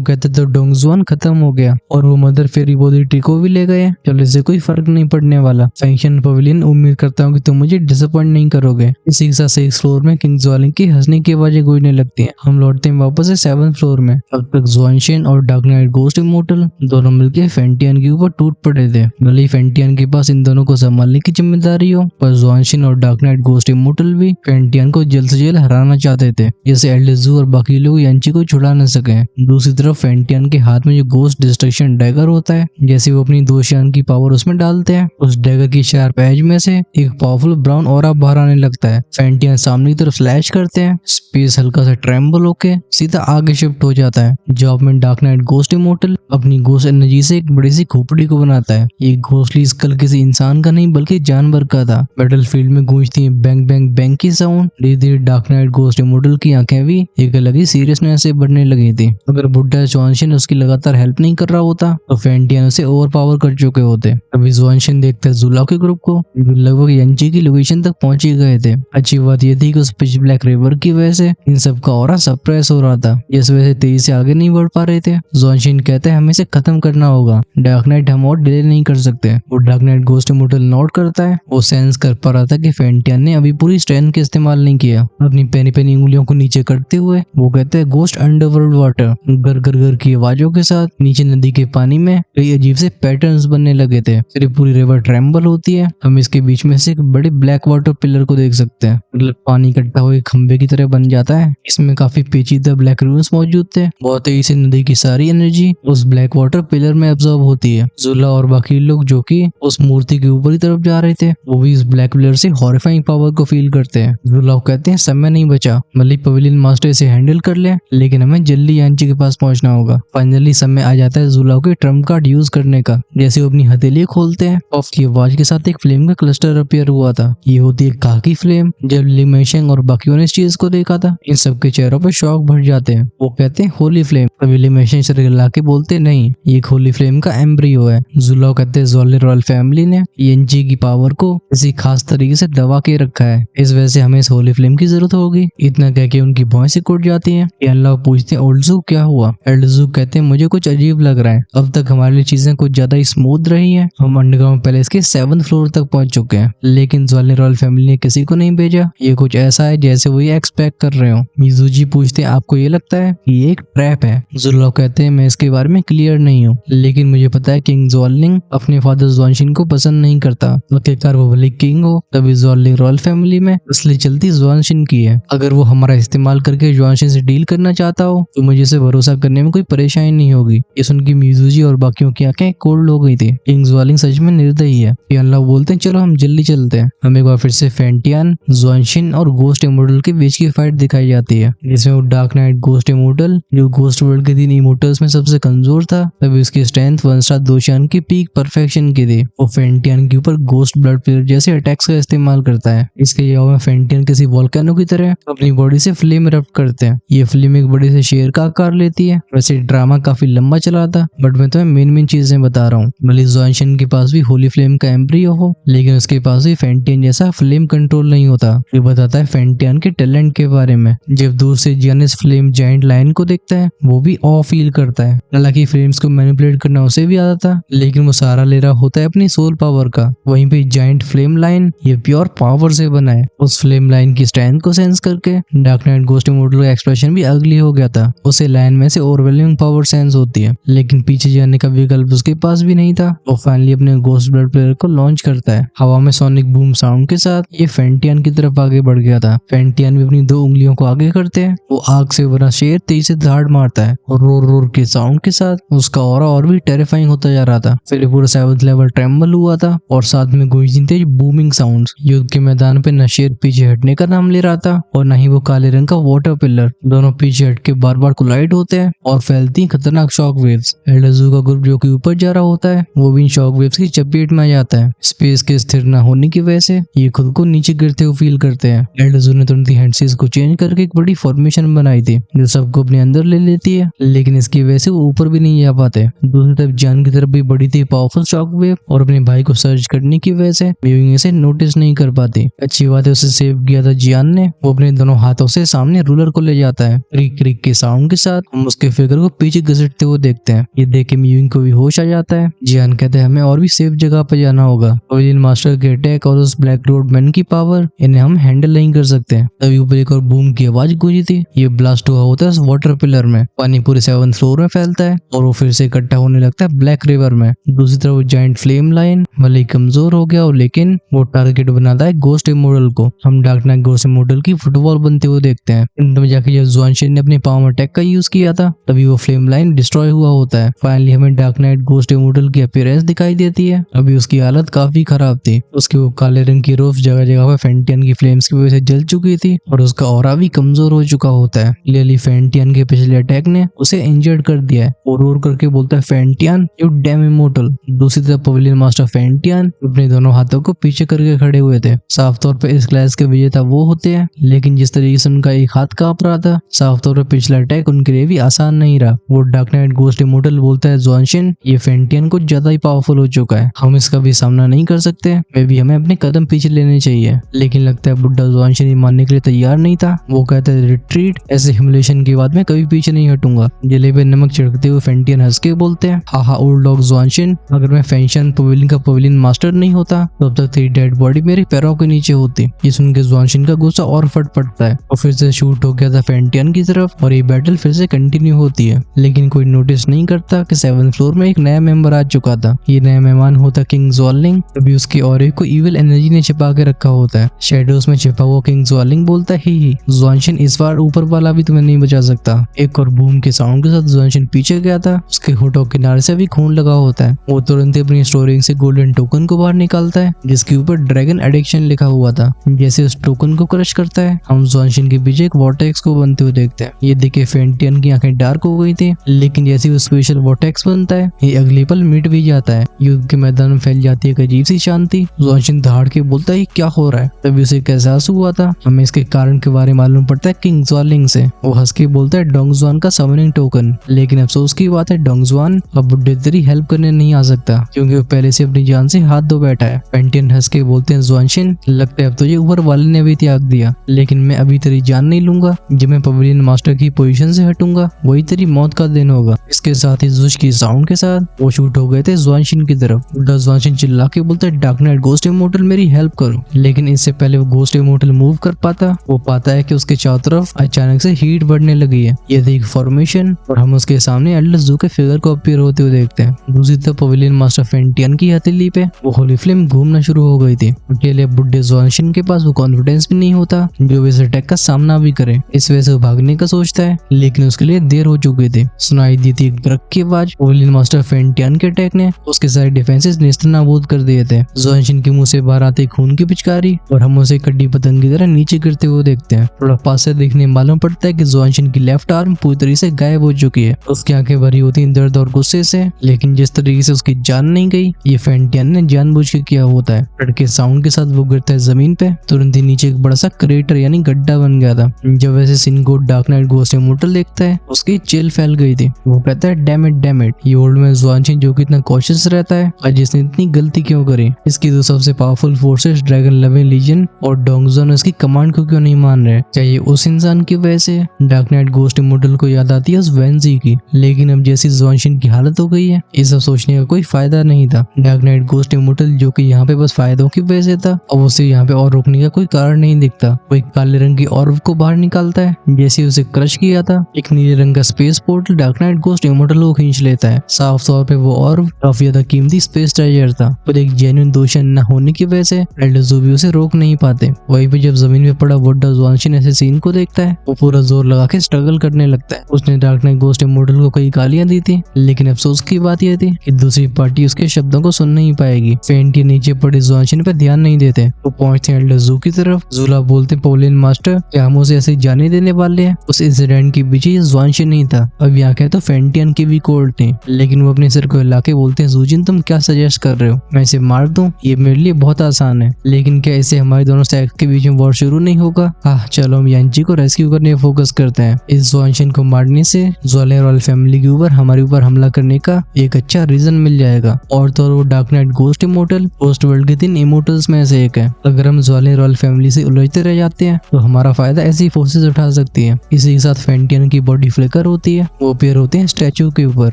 कहते तो डोंगजुआन खत्म हो गया और वो मदर फेरी बॉडी ट्री को भी ले गए। चलो इससे कोई फर्क नहीं पड़ने वाला। फंक्शन पवेलियन, उम्मीद करता हूँ कि तुम मुझे डिसअपॉइंट नहीं करोगे। इसी के साथ 6th फ्लोर में किंग ज्वालिंग की हंसने की आवाजें गूंजने लगती हैं। हम लौटते हैं वापस से 7th फ्लोर में। अब तक जुआनशिन और डार्क नाइट गोस्ट इमोर्टल दोनों मिलकर फेंटियन के ऊपर टूट पड़े थे। भले ही फेंटियन के पास इन दोनों को संभालने की जिम्मेदारी हो, पर जुआनशिन और डार्क नाइट गोस्ट इमोर्टल भी फेंटियन को जल्द से जल्द हराना चाहते थे, जैसे एल्डेजू और बाकी लोग यांची को छुड़ा न सके। दूसरी तरफ फेंटियन के हाथ में जो गोस्ट डिस्ट्रक्शन डैगर होता है, जैसे वो अपनी 2 शान की पावर उसमें डालते हैं, उस डैगर की शार्प एज में से एक पावरफुल ब्राउन ऑरा बाहर आने लगता है। फेंटियन सामने की तरफ स्लैश करते हैं। स्पेस हल्का सा ट्रेम्बल होके सीधा आगे शिफ्ट हो जाता है। जॉब में डार्क नाइट गोस्ट इमोर्टल अपनी गोस्ट एनर्जी से एक बड़ी सी खोपड़ी को बनाता है। ये घोंसली स्कल किसी इंसान का नहीं बल्कि जानवर का था। बैटलफील्ड में गूंजती है बैंग बैंग बैंग की साउंड। धीरे धीरे डार्क नाइट गोस्ट इमोर्टल की आंखें भी एक अलग ही सीरियसनेस से बढ़ने लगी थी। अगर बुड्ढा जुआनशिन उसकी लगातार हेल्प नहीं कर रहा होता तो फेंटियन उसे ओवर पावर कर चुके होते। अभी जुआनशिन देखता है जुलाओ के ग्रुप को, जो लगभग यांची की लोकेशन तक पहुंच ही गए थे। अच्छी बात यह थी कि उस पिच ब्लैक रिवर की वजह से इन सब का ऑरा सप्रेस हो रहा था, जिस वजह से तेजी से आगे नहीं बढ़ पा रहे थे। जुआनशिन कहते हैं हमें इसे खत्म करना होगा। डार्क नाइट हम और डिले नहीं कर सकते। वो dark night ghost immortal note करता है। वो सेंस कर पा रहा था कि फेंटियन ने अभी पूरी स्ट्रेंथ का इस्तेमाल नहीं किया। अपनी पेनी पेनी उंगलियों को नीचे करते हुए वो कहते हैं गोस्ट अंडरवर्ल्ड वाटर। गर गर गर की आवाजों के साथ नीचे नदी के पानी में कई अजीब से पैटर्न्स बनने लगे थे। फिर पूरी रिवर ट्रेम्बल होती है। हम इसके बीच में से एक बड़े ब्लैक वाटर पिलर को देख सकते हैं। मतलब पानी इकट्ठा हुए खंबे की तरह बन जाता है। इसमें काफी पेचीदा ब्लैक रून्स मौजूद थे। बहुत तेजी से नदी की सारी एनर्जी उस ब्लैक वाटर पिलर में एब्जॉर्ब होती है। जुला और बाकी लोग जो कि उस मूर्ति के ऊपर की तरफ जा रहे थे, वो भी इस ब्लैक पिलर से हॉरिफाइंग पावर को फील करते हैं। जुला कहते हैं समय नहीं बचा। भले पवेलियन मास्टर इसे हैंडल कर ले, लेकिन हमें जल्दी यांची के पास पहुंचना होगा। फाइनली समय आ जाता है जुलाओ के ट्रम्प कार्ड यूज करने का। जैसे वो अपनी हथेली खोलते हैं, ऑफ की आवाज के साथ एक फ्लेम का क्लस्टर अपीयर हुआ था। ये होती है काकी फ्लेम। जब ली मेशेंग और बाकियों ने इस चीज को देखा था, इन सबके चेहरों पर शौक भर जाते हैं। वो कहते हैं होली फ्लेम। तभी ली मेशेंग सर हिला के बोलते नहीं, ये होली फ्लेम का एम्ब्रियो है। जुलाओ कहते हैं जोले रॉयल फैमिली ने यांची की पावर को किसी खास तरीके से दबा के रखा है, इस वजह से हमें इस होली फ्लेम की जरूरत होगी। इतना कह के उनकी भौं से कुट जाती है। अल्लाह पूछते हैं ओल्डजू क्या हुआ। एल्डजू कहते हैं मुझे कुछ अजीब लग रहा है। अब तक हमारे लिए चीजें कुछ ज्यादा स्मूथ रही हैं। हम अंडरग्राउंड पैलेस के 7th फ्लोर तक पहुंच चुके हैं, लेकिन ज्वाली रॉयल फैमिली ने किसी को नहीं भेजा। ये कुछ ऐसा है जैसे वो ये एक्सपेक्ट कर रहे हो। मिजुजी पूछते हैं आपको ये लगता है कि ये एक ट्रैप है। जुलाओ कहते हैं मैं इसके बारे में क्लियर नहीं हूँ, लेकिन मुझे पता है किंग ज्वालिंग अपने फादर जुआनशिन को पसंद नहीं करता। आखिरकार वो भले किंग हो, तभी ज्वालिंग रॉयल फैमिली में असली चलती जुआनशिन की है। अगर वो हमारा इस्तेमाल करके जुआनशिन से डील करना चाहता हो तो मुझे इसे भरोसा करने में कोई परेशानी नहीं होगी। ये सुन के मिजुजी और बाकियों की आंखें कोल्ड हो गई थी। किंग ज्वालिंग सच में निर्दयी है। अल्लाह बोलते हैं चलो हम जल्दी चलते हैं। हम एक बार फिर से फेंटियन, जुआनशिन और गोस्ट इमोर्टल के बीच की फाइट दिखाई जाती है, जिसमें वो डार्क नाइट गोस्ट इमोर्टल जो गोस्ट वर्ल्ड के 3 इमोर्टल्स में सबसे कमजोर था, तभी उसकी स्ट्रेंथ 1 स्टार 2 शान की पीक परफेक्शन की थी। वो फेंटियन के ऊपर गोस्ट ब्लड पिलर जैसे अटैक्स का इस्तेमाल करता है। इसके अलावा फेंटियन किसी वोल्केनो की तरह अपनी बॉडी से फ्लेम इरप्ट करते हैं। ये फ्लेम एक बड़े से शेर का आकार लेती है। वैसे ड्रामा काफी लंबा चला था, बट मैं तुम्हें मेन चीजें बता रहा हूँ। भले जुआनशिन के पास भी होली फ्लेम का एम्ब्रियो हो, लेकिन उसके पास भी फेंटियन जैसा फ्लेम कंट्रोल नहीं होता। ये बताता है फेंटियन के टैलेंट के बारे में। जब दूर से जियानिस फ्लेम जायंट लायन को देखता है, वो भी ऑ फील करता है। हालांकि फ्लेम्स को मैनिपुलेट करना उसे भी आता था, लेकिन वो सहारा ले रहा होता है अपनी सोल पावर का। वहीं पे जायंट फ्लेम लाइन ये प्योर पावर से बना है। उस फ्लेम लाइन की स्ट्रेंथ को सेंस करके डार्क नाइट गोस्ट इमोर्टल का एक्सप्रेशन भी अगली हो गया था। उसे लाइन में से ओवरवेलमिंग पावर सेंस होती है, लेकिन पीछे जाने का विकल्प उसके पास भी नहीं था। वो फाइनली अपने गोस्ट ब्लड प्लेयर को लॉन्च करता है। हवा में सोनिक बूम साउंड के साथ ये फेंटियन की तरफ आगे बढ़ गया था। फेंटियन भी अपनी 2 उंगलियों को आगे करते हैं। वो आग से भरा शेर तेजी से दहाड़ मारता है और रोर रोर के साउंड के साथ उसका ऑरा और भी टेरिफाइंग होता जा रहा था। फिर पूरा 7th लेवल ट्रेम्बल हुआ था और साथ में गूंजती थी बूमिंग साउंड्स। युद्ध के मैदान पे न शेर पीछे हटने का नाम ले रहा था और न ही वो काले रंग का वाटर पिलर। दोनों पीछे हट के बार बार कोलाइड होते हैं और फैलती खतरनाक शॉक वेव्स। एल्डेजू का ग्रुप जो कि ऊपर जा रहा होता है, वो भी इन शॉक वेव्स की चपेट में आ जाता है। स्पेस के स्थिर न होने की वजह से ये खुद को नीचे गिरते हुए फील करते हैं। एल्डेजू ने तुरंत हैंडसीज को चेंज करके एक बड़ी फॉर्मेशन बनाई थी जो सबको अपने अंदर ले लेती है, लेकिन इसकी वजह से वो ऊपर भी नहीं जा पाते। दूसरी तरफ जियान की तरफ भी बड़ी थी पावरफुल शॉक वेव और अपने भाई को सर्च करने की वजह से मियुंग इसे नोटिस नहीं कर पाती। अच्छी बात है उसे सेव किया था जियान ने। वो अपने दोनों हाथों से सामने रूलर को ले जाता है। क्रिक क्रिक के साउंड के साथ हम उसके फिगर को पीछे घसीटते हुए देखते हैं। ये देख के मियुंग को भी होश आ जाता है। जियान कहते हैं हमें और भी सेफ जगह पर जाना होगा। पवेलियन मास्टर के अटैक और उस ब्लैक रोड मैन की पावर इन्हें हम हैंडल नहीं कर सकते। तभी ऊपर एक और बूम की आवाज गूंजी थी। ये ब्लास्ट हुआ होता है उस वाटर पिलर में। पानी पूरे 7th फ्लोर में फैलता है और वो फिर से इकट्ठा होने लगता है ब्लैक रिवर में। दूसरी तरफ जायंट फ्लेम लाइन भले ही कमजोर हो गया हो लेकिन वो टारगेट बनाता है गोस्ट इमोर्टल को। हम डार्क नाइट गोस्ट इमोर्टल की फुटबॉल बनते हुए देखते हैं। अंत में जाके जब ज़ुआनशिन ने अपने पावर अटैक का यूज किया था तभी वो फ्लेम लाइन डिस्ट्रॉय हुआ होता है। फाइनली हमें डार्क नाइट गोस्ट इमोर्टल की अपीयरेंस दिखाई देती है। अभी उसकी हालत काफी खराब थी। उसके वो काले रंग की रूफ जगह जगह पर फेंटियन की फ्लेम्स की वजह से जल चुकी थी और उसका ऑरा भी कमजोर हो चुका होता है। क्लियरली फेंटियन के पिछले अटैक ने उसे इंजर्ड कर दिया है। और रोर करके बोलता है फेंटियन यू डैम इमोर्टल। दूसरी तरफ पवेलियन मास्टर फेंटियन अपने दोनों हाथों को पीछे करके खड़े हुए थे। साफ तौर पर इस क्लास के विजेता वो होते हैं लेकिन जिस तरीके से उनका एक हाथ कांप रहा था साफ तौर पर पिछला अटैक उनके लिए भी आसान नहीं रहा। वो डार्क नाइट गोस्ट इमोर्टल बोलता है ज़ुआनशिन ये फेंटियन कुछ ज्यादा ही पावरफुल हो चुका है। हम इसका भी सामना नहीं कर सकते। मे भी हमें अपने कदम पीछे लेने चाहिए। लेकिन लगता है बुड्ढा ज़ुआनशिन मानने के लिए तैयार नहीं था। वो कहता है रिट्रीट। ऐसे ह्यूमिलेशन के बाद मैं कभी पीछे नहीं हटूंगा। जले पे नमक छिड़कते हुए फेंटियन हंस के बोलते हैं हा ओल्ड डॉग ज़ुआनशिन अगर मैं फेंशन पवेलियन का पवेलियन मास्टर नहीं होता तो अब तक तेरी डेड बॉडी मेरे पैरों के नीचे होती। ये सुन के ज़ुआनशिन का गुस्सा और फट पड़ता है और फिर से शूट हो गया था फेंटियन की तरफ और ये बैटल फिर से कंटिन्यू होती है। लेकिन कोई नोटिस नहीं करता कि 7th फ्लोर में एक नया मेंबर आ चुका था। ये नया मेहमान होता किंग ज़्वालिंग। अभी उसके ऑरे को इविल एनर्जी ने छिपा के रखा होता है। शेडोज में छिपा हुआ किंग ज़्वालिंग बोलता है ही ज़ुआनशिन इस बार ऊपर वाला भी तुम्हें नहीं बचा सकता। एक और बूम के साउंड के साथ ज़ुआनशिन पीछे गया था। उसके होठों किनारे से भी खून लगा होता है। वो तुरंत ही अपनी स्टोरेज से गोल्डन टोकन को बाहर निकालता है जिसके ऊपर ड्रैगन एडिक्शन लिखा हुआ था। जैसे उस टोकन को क्रश करता है हम ज़ुआनशिन के पीछे एक वॉर्टेक्स को बनते हुए देखते हैं। ये देखे फेंटियन की आंखें डार्क हो गई थी लेकिन जैसे वो स्पेशल वॉर्टेक्स बनता है ये अगले पल मिट भी जाता है। युद्ध के मैदान में फैल जाती है एक अजीब सी शांति। ज़ुआनशिन दहाड़ के बोलता है क्या हो रहा है। तभी उसे एक एहसास हुआ था। हमें इसके कारण के बारे में मालूम पड़ता है किंग ज़्वालिंग से। वो हंस के बोलता है डोंगज़ुआन का समनिंग टोकन। लेकिन अफसोस की बात है डोंगज़ुआन अब बुड्ढे तेरी हेल्प करने नहीं आ सकता क्योंकि वो पहले से अपनी जान से हाथ धो बैठा है। फेंटियन हंस के बोलते हैं ज़ुआनशिन लगता है अब तुझे ऊपर वाले ने भी त्याग दिया लेकिन मैं अभी तेरी जान नहीं लूंगा। जब मैं पवेलियन मास्टर की पोजीशन से हटूंगा वही तेरी मौत का दिन होगा। इसके साथ ही जुश की साउंड के साथ वो शूट हो गए थे ज़ुआनशिन की तरफ। बुड्ढा ज़ुआनशिन चिल्ला के बोलता है डार्क नाइट गोस्ट इमोर्टल मेरी हेल्प करो। लेकिन इससे पहले वो गोस्ट इमोर्टल मूव कर पाता वो पाता है कि उसके चारों तरफ अचानक से हीट बढ़ने लगी है। ये थी फॉर्मेशन और हम उसके सामने एल्डर ज़ू के फिगर को अपीयर होते हुए देखते हैं। दूसरी तरफ पवेलियन मास्टर फेंटियन की हथेली पे वो होली फ्लेम घूमना शुरू हो गई थी। अकेले बुड्ढे ज़ुआनशिन के पास वो कॉन्फिडेंस भी नहीं होता जो इस अटैक का सामना भी करे। इस वजह से वो भागने का सोचता है लेकिन उसके लिए देर हो चुकी थी। सुनाई दी थी एक ट्रक की आवाज। पवेलियन मास्टर फेंटियन के अटैक ने उसके सारे डिफेंसेस नेस्तनाबूद कर दिए थे। ज़ुआनशिन के मुंह से बाहर आते खून की पिचकारी और हम उसे कड्डी पतंग की तरह नीचे गिरते हुए देखते हैं। थोड़ा पास से देखने में मालूम पड़ता है कि ज़ुआनशिन की लेफ्ट आर्म पूरी तरीके से गायब हो चुकी है। उसकी आंखें भरी होती हैं दर्द और गुस्से से। लेकिन जिस तरीके से उसकी जान नहीं गई ये फेंटियन ने जानबूझ के किया होता है। के साउंड के साथ वो गिरता है जमीन पे। तुरंत ही नीचे एक बड़ा सा क्रेटर यानी गड्ढा बन गया था। जब वैसे सिन को डार्क नाइट गोस्ट इमोर्टल देखता है उसकी चिल फैल गई थी। वो कहता है डैम इट ये ओल्ड मैन ज़ुआनशिन जो कि इतना कॉशियस रहता है आज इसने इतनी गलती क्यों करी। इसकी तो सबसे powerful forces dragon loving legion और डोंगज़ुआन उसकी कमांड को क्यों नहीं मान रहे। क्या ये उस इंसान की वजह से डार्क नाइट गोस्ट इमोर्टल को याद आती है उस वेंजी की। लेकिन अब जैसी ज़ुआनशिन की हालत हो गई है ये सब सोचने का कोई फायदा नहीं था। डार्क नाइट गोस्ट इमोर्टल जो कि यहाँ पे बस फायदों की वजह से था और उसे यहाँ पे और रोकने का कोई कारण नहीं दिखता। वो एक काले रंग की ऑर्ब को बाहर निकालता है। जैसे उसे क्रश किया था एक नीले रंग का space portal dark night ghost immortal को खींच लेता है। साफ तौर पे वो ऑर्ब काफी ज्यादा कीमती स्पेस ट्रेजर था पर एक जेन्युइन दोषण न होने की वजह से एल्डर ज़ू भी उसे रोक नहीं पाते। वहीं पे जब जमीन पे पड़ा बुड्ढा ज़ुआनशिन ऐसे सीन को देखता है वो पूरा जोर लगा के स्ट्रगल करने लगता है। उसने डार्क नाइट गोस्ट इमोर्टल को कई गालियां दी थी लेकिन अफसोस की बात यह थी कि दूसरी पार्टी उसके शब्दों को सुन नहीं पाएगी। फेंटियन नीचे पड़े ज़ुआनशिन पे ध्यान नहीं देते। वो पहुंचते हैं एल्डर ज़ू की तरफ। ज़ूला बोलते पवेलियन मास्टर क्या हम उसे ऐसे जाने देने वाले हैं। उस इंसिडेंट के पीछे ये ज़ुआनशिन नहीं था। अब यहाँ कहे तो फेंटियन की भी कोर्ट थी। लेकिन वो अपने सिर को हिला के बोलते हैं ज़ूजिन तुम क्या सजेस्ट कर रहे हो मैं इसे मार दूं। ये मेरे लिए बहुत आसान है लेकिन क्या इससे हमारे दोनों सेक्स के बीच में वॉर शुरू नहीं होगा। चलो हम यांची को रेस्क्यू करने फोकस करते हैं। इस ज़ुआनशिन को मारने से ज़्वालिंग रॉयल फैमिली के ऊपर हमारे ऊपर हमला हमला करने का एक अच्छा रीजन मिल जाएगा। और तो और वो dark night ghost immortal post world के 3 इमोर्टल्स में से एक है। अगर हम ज्वालिन रॉयल फैमिली से उलझते रह जाते हैं तो हमारा फायदा ऐसी फोर्सेस उठा सकती है। इसी के साथ फेंटियन की बॉडी फ्लिकर होती है, वो पेयर होते हैं स्टैचू के ऊपर।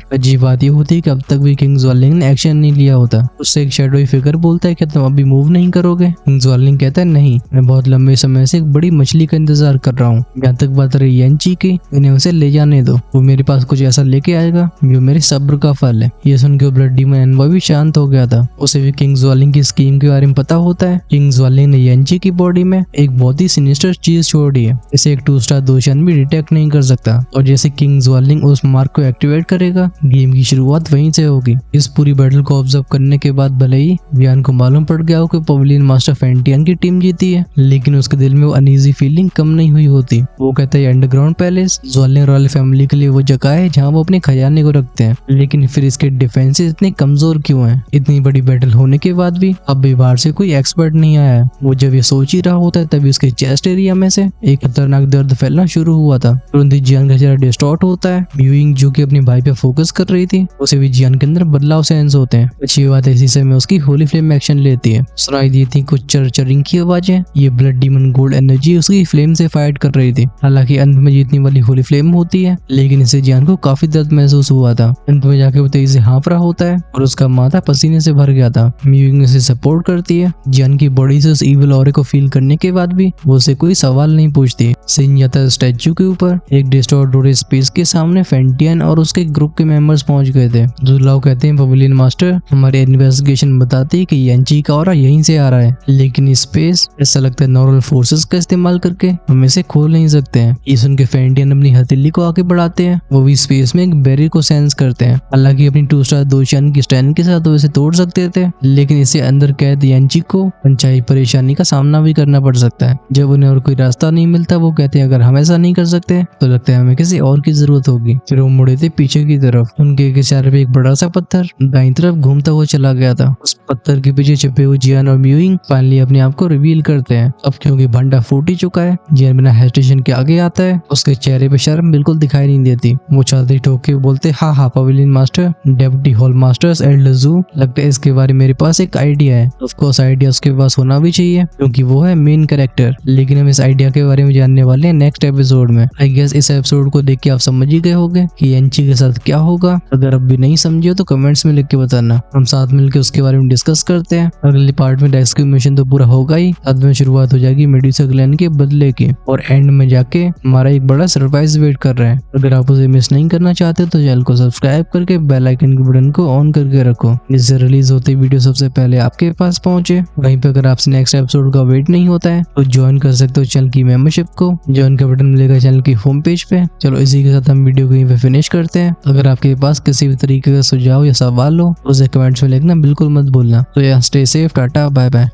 अजीब बात ये होती है कि अब तक भी किंग ज्वालिन ने एक्शन नहीं लिया होता। उससे एक शैडोई फिगर बोलता है कि तुम अभी मूव नहीं करोगे। किंग ज्वालिन कहता है नहीं, मैं बहुत लंबे समय से एक बड़ी मछली का इंतजार कर रहा हूँ। जहाँ तक बात रही येंची की, इन्हें उसे ले जाने दो, वो मेरे पास कुछ ऐसा लेके आएगा जो मेरे सब्र का फल है। ये सुनकर ब्लड डीमन एनवा भी शांत हो गया था। उसे भी किंग ज्वालिन की स्कीम के बारे में पता होता है। किंग ज्वालिन ने येंची की बॉडी में एक बहुत ही सिनिस्टर चीज छोड़ी है, इसे एक 2 स्टार दोशन भी डिटेक्ट नहीं कर सकता। और जैसे किंग ज्वालिन उस मार्क को एक्टिवेट करेगा, गेम की शुरुआत वहीं से होगी। इस पूरी बैटल को ऑब्जर्व करने के बाद भले ही वियान को मालूम पड़ गया हो कि पवेलियन मास्टर फेंटियन की टीम जीती है, लेकिन उसके दिल में वो अनईजी फीलिंग कम नहीं हुई होती। वो कहता है अंडरग्राउंड पैलेस ज्वालिन रॉयल फैमिली के लिए वो जगह है जहाँ वो अपने खजाने को रखते हैं, लेकिन फिर इसके डिफेंसेस इतने कमजोर क्यों हैं? इतनी बड़ी बैटल होने के बाद भी अब भी बाहर से कोई एक्सपर्ट नहीं आया है। वो जब ये सोच ही रहा होता है तभी उसके चेस्ट एरिया में से एक खतरनाक दर्द फैलना शुरू हुआ था। तुरंत ही जियान का चेहरा डिस्टॉर्ट होता है। म्यूइंग जो कि अपने भाई पे फोकस कर रही थी, उसे भी जियान के अंदर बदलाव सेंस होते हैं। अच्छी बात है, इसी समय उसकी होली फ्लेम एक्शन लेती है। सुनाई दी थी कुछ चरचरिंग की आवाजें। ये ब्लड डीमन गोल्ड एनर्जी उसकी फ्लेम से फाइट कर रही थी। हालांकि अंत में जीतने वाली होली फ्लेम होती है, लेकिन इससे जियान को काफी दर्द महसूस हुआ था। अंत में जाके वो तेजी से हाँफ रहा होता है और उसका माथा पसीने से भर गया था। म्यूइंग उसे सपोर्ट करती है। जियान की बॉडी से उस इविल ऑरे को फील करने के बाद भी वो उसे कोई सवाल नहीं पूछती। सीन जाता है स्टैचू के ऊपर। एक डिस्टॉर्टेड स्पेस के सामने फेंटियन और उसके ग्रुप के मेंबर्स पहुंच गए थे। जुलाओ कहते हैं पवेलियन मास्टर, हमारी इन्वेस्टिगेशन बताती है कि येंची का ऑरा यहीं से आ रहा है, लेकिन स्पेस ऐसा लगता है नॉर्मल फोर्सेस का इस्तेमाल करके हम इसे खोल नहीं सकते हैं। ये सुन के फेंटियन अपनी हथेली को आगे बढ़ाते हैं। वो भी स्पेस में एक बैरियर को सेंस करते हैं। हालांकि अपनी 2 स्टार दोशन की स्टैंड के साथ वो इसे तोड़ सकते थे, लेकिन इसे अंदर कैद येंची को अनचाही परेशानी का सामना भी करना पड़ सकता है। जब उन्हें और कोई रास्ता नहीं मिलता, वो कहते हैं अगर हम ऐसा नहीं कर सकते तो लगता है हमें किसी और की जरूरत होगी। फिर वो मुड़े थे पीछे की तरफ। उनके इशारे पे एक बड़ा सा पत्थर दाईं तरफ घूमता हुआ चला गया था। उस पत्थर के पीछे छिपे हुए जियान और म्यूइंग फाइनली अपने आप को रिवील करते हैं। अब क्योंकि भंडा फूट ही चुका है, जियान बिना हेजिटेशन के आगे आता है। उसके चेहरे पे शर्म बिल्कुल दिखाई नहीं देती। वो छाती ठोक के बोलते हाँ pavilion master, deputy hall masters Elder zoo, लगता है इसके बारे में मेरे पास एक आइडिया है। ऑफ कोर्स आइडिया उसके पास होना भी चाहिए क्योंकि वो है मेन कैरेक्टर, लेकिन हम इस आइडिया के बारे में जानने वाले हैं नेक्स्ट एपिसोड में। आई गेस इस एपिसोड को देख के आप समझ ही गए होंगे कि येंची के साथ क्या होगा। अगर अब भी नहीं समझे हो तो कमेंट्स में लिख के बताना, हम साथ मिलकर उसके बारे में डिस्कस करते हैं। अगले पार्ट में डेस्क मिशन तो पूरा होगा ही, साथ में शुरुआत हो जाएगी मेडुसा ग्लैन के बदले की, और एंड में जाके हमारा एक बड़ा सरप्राइज वेट कर रहा है। अगर आप उसे मिस नहीं करना चाहते तो चैनल को सब्सक्राइब करके बेल आइकन के बटन को ऑन करके रखो, जिससे रिलीज होते वीडियो सबसे पहले आपके पास पहुंचे। वहीं पे अगर आपसे नेक्स्ट एपिसोड का वेट नहीं होता है तो ज्वाइन कर सकते हो चैनल की मेंबरशिप को। ज्वाइन का बटन मिलेगा चैनल की होम पेज पे। चलो इसी के साथ हम वीडियो को यहीं पे फिनिश करते हैं। अगर आपके पास किसी भी तरीके का सुझाव या सवाल हो तो उसे कमेंट्स में लिखना बिल्कुल मत भूलना। तो या stay safe, tata bye bye.